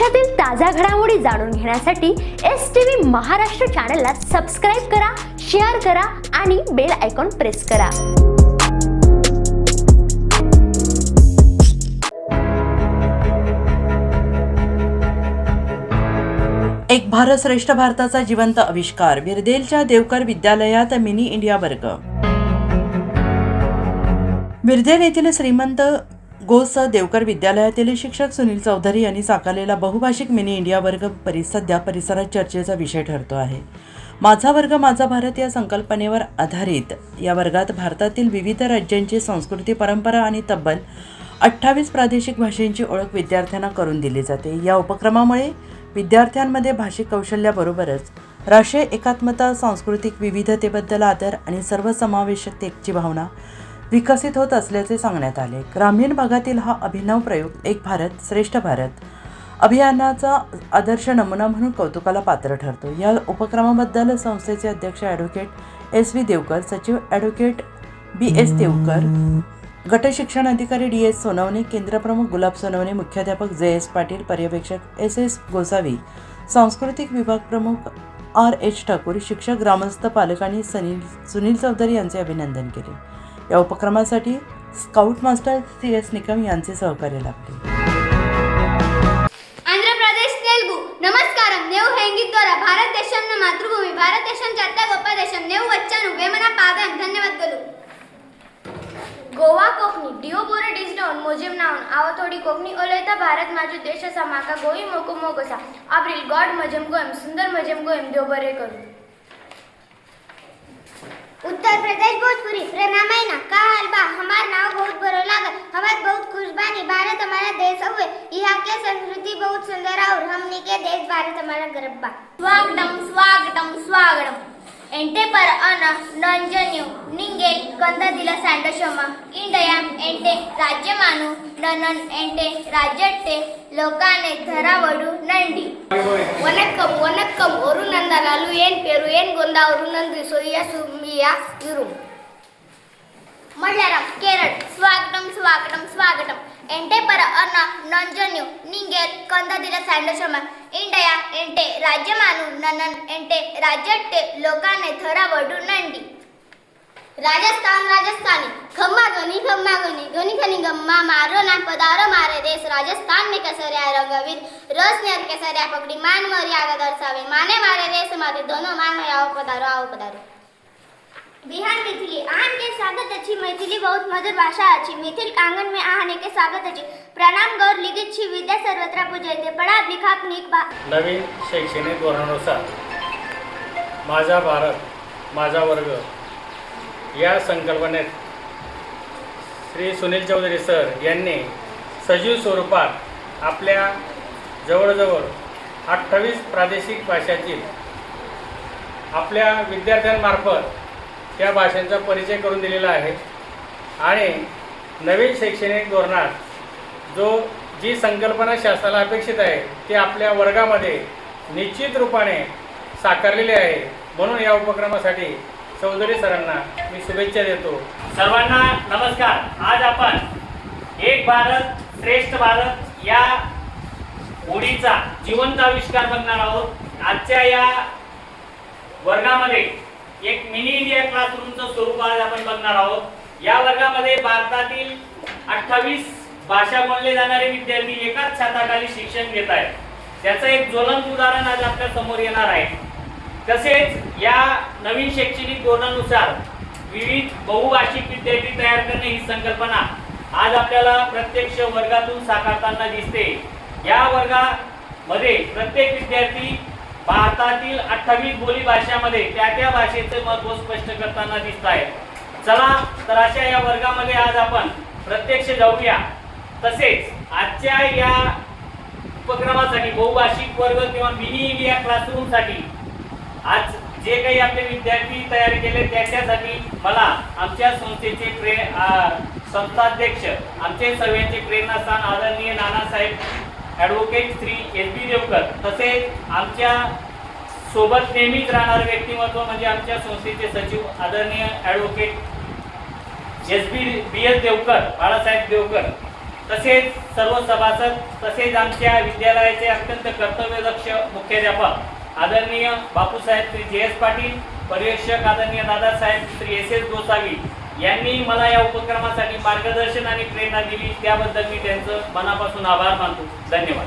देशातील ताज्या घडामोडी जाणून घेण्यासाठी STV महाराष्ट्र चॅनलला सबस्क्राइब करा, शेअर करा आणि बेल आयकॉन प्रेस करा। एक भारत श्रेष्ठ भारताचा जिवंत आविष्कार। विरदेलच्या देवकर विद्यालयात मिनी इंडिया वर्ग। विरदेल येथील श्रीमंत गोस देवकर विद्यालयातील शिक्षक सुनील चौधरी यांनी साकारलेला बहुभाषिक मिनी इंडिया वर्ग सध्या परिसरात चर्चेचा विषय ठरतो आहे। माझा वर्ग माझा भारत या संकल्पनेवर आधारित या वर्गात भारतातील विविध राज्यांची संस्कृती, परंपरा आणि तब्बल 28 प्रादेशिक भाषांची ओळख विद्यार्थ्यांना करून दिली जाते। या उपक्रमामुळे विद्यार्थ्यांमध्ये भाषिक कौशल्याबरोबरच राष्ट्रीय एकात्मता, सांस्कृतिक विविधतेबद्दल आदर आणि सर्वसमावेशकतेची भावना विकसित होत असल्याचे सांगण्यात आले। ग्रामीण भागातील हा अभिनव प्रयोग एक भारत श्रेष्ठ भारत अभियानाचा आदर्श नमुना म्हणून कौतुकाला पात्र ठरतो। या उपक्रमाबद्दल संस्थेचे अध्यक्ष ॲडव्होकेट SV देवकर, सचिव ॲडव्होकेट BS देवकर, गट शिक्षण अधिकारी DS सोनवणे, केंद्रप्रमुख गुलाब सोनवणे, मुख्याध्यापक JS पाटील, पर्यवेक्षक SS गोसावी, सांस्कृतिक विभाग प्रमुख RH ठाकूर, शिक्षक, ग्रामस्थ, पालकांनी सुनील चौधरी यांचे अभिनंदन केले। या उपक्रमासाठी स्काउट मास्टर CS निकम यांचे सहकार्य लाभले। आंध्र प्रदेश तेलुगु नमस्कारम नेव हेंगी द्वारा भारत देशम न मातृभूमि भारत देशम चर्ता गोपा देशम नेव वच्चानु वेमना पादम धन्यवाद गलु गोवा कोकणी डिओ बोरे डिजडाउन मोजेम नाउन आव थोडी कोकणी ओलेता भारत माजू देशाचा माका गोई मोको मोगसा अब्रिल गॉड मजम गोयम सुंदर मजम गोयम देव बरे करू। उत्तर प्रदेश भोजपुरी प्रणाम ना का हाल बा हमार नाव बहुत बरो लागल हमार बहुत खुश बानी भारत हमारा देश हुए यहाँ के संस्कृति बहुत सुंदर और हमनी के देश भारत हमारा गर्व बा। स्वागतम स्वागतम स्वागतम एंटे पर अना नंजन्यू निंगे कंदा दिला सांडशमा इंडिया एंटे राज्य मानू ननन एंटे राज्यट्टे लोकाने धरावडू नंडी वनक्कम वनक्कम ओरुनंदलालू एन पेरू एन गोंदा ओरुनंदी सोया सुमिया युरू मल्लारम केरळ स्वागतम स्वागतम स्वागतम एंटे पर अना नंजन्यू निंगे कंदा दिला सांडशमा इंडिया एंटे राज्य मानू ननन एंटे राज्यट्टे लोकाने धरावडू नंडी राजस्थान राजस्थानी खम्मा गनी गनी खनी गम्मा मारो ना पदारो मारे देश राजस्थान में कसरिया रंगवीर रस नेर केसरिया पकड़ी मान मर्यादा दर्शावे माने मारे देश माते दोनों मान में आओ पधारो। बिहार मिथिली आन के स्वागत अच्छी मैथिली बहुत मधुर भाषा अच्छी मिथिल आंगन में आने के स्वागत अच्छी प्रणाम गौर लिखित छी विद्या सर्वत्र पूजयते पढ़ा लिखा नीक बा। नवीन शैक्षणिक धोरणानुसार माझा भारत माझा वर्ग या संकल्पनेत श्री सुनील चौधरी सर यांनी सजीव स्वरूपात आपल्या जवळजवळ 28 प्रादेशिक भाषातील आपल्या विद्यार्थ्यांमार्फत त्या भाषांचा परिचय करून दिलेला आहे आणि नवीन शैक्षणिक धोरणात जी संकल्पना शासनाला अपेक्षित आहे ती आपल्या वर्गामध्ये निश्चित रूपाने साकारलेली आहे। म्हणून या उपक्रमासाठी चौधरी सरांना मी शुभेच्छा देतो। सर्वांना नमस्कार। आज आपण एक भारत श्रेष्ठ भारत या ओळीचा जिवंत आविष्कार बघणार आहोत। आजच्या या वर्गामध्ये एक मिनी इंडिया क्लासरूमचं स्वरूप आज आपण बघणार आहोत। या वर्गामध्ये भारतातील 28 भाषा बोलले जाणारे विद्यार्थी एकाच छताखाली शिक्षण घेत आहेत। त्याचं एक ज्वलंत उदाहरण आज आपल्या समोर येणार आहे। तसेच या नवीन शैक्षणिक धोरणानुसार विविध बहुभाषिक विद्यार्थी तयार करणे ही संकल्पना आज आपल्याला प्रत्यक्ष वर्गातून साकारताना दिसते। या वर्गामध्ये प्रत्येक विद्यार्थी भारतातील 28 बोली भाषांमध्ये त्या भाषेचे महत्त्व स्पष्ट करताना दिसत आहे। चला तर अशा या वर्गामध्ये आज आपण प्रत्यक्ष जाऊया। तसेच आजच्या या उपक्रमासाठी बहुभाषिक वर्ग किंवा मिनी इंडिया क्लासरूमसाठी आज जे काही आपले विद्यार्थी तयार केले त्याच्यासाठी मला आमच्या संस्थेचे संस्थाध्यक्ष आमचे सर्वांचे प्रेरणास्थान आदरणीय नानासाहेब ॲडव्होकेट श्री SB देवकर तसेच आमच्या सोबत नेहमीच राहणारे व्यक्तिमत्व म्हणजे आमच्या संस्थेचे सचिव आदरणीय ॲडव्होकेट BS देवकर बाळासाहेब देवकर तसेच सर्व सभासद तसेच आमच्या विद्यालयाचे अत्यंत कर्तव्यदक्ष मुख्याध्यापक आदरणीय बापूसाहेब श्री जे.एस. पाटील, पर्यवेक्षक आदरणीय दादासाहेब श्री एस.एस. गोसावी यांनी मला या उपक्रमासाठी मार्गदर्शन आणि प्रेरणा दिली, त्याबद्दल मी त्यांचं मनापासून आभार मानतो. धन्यवाद.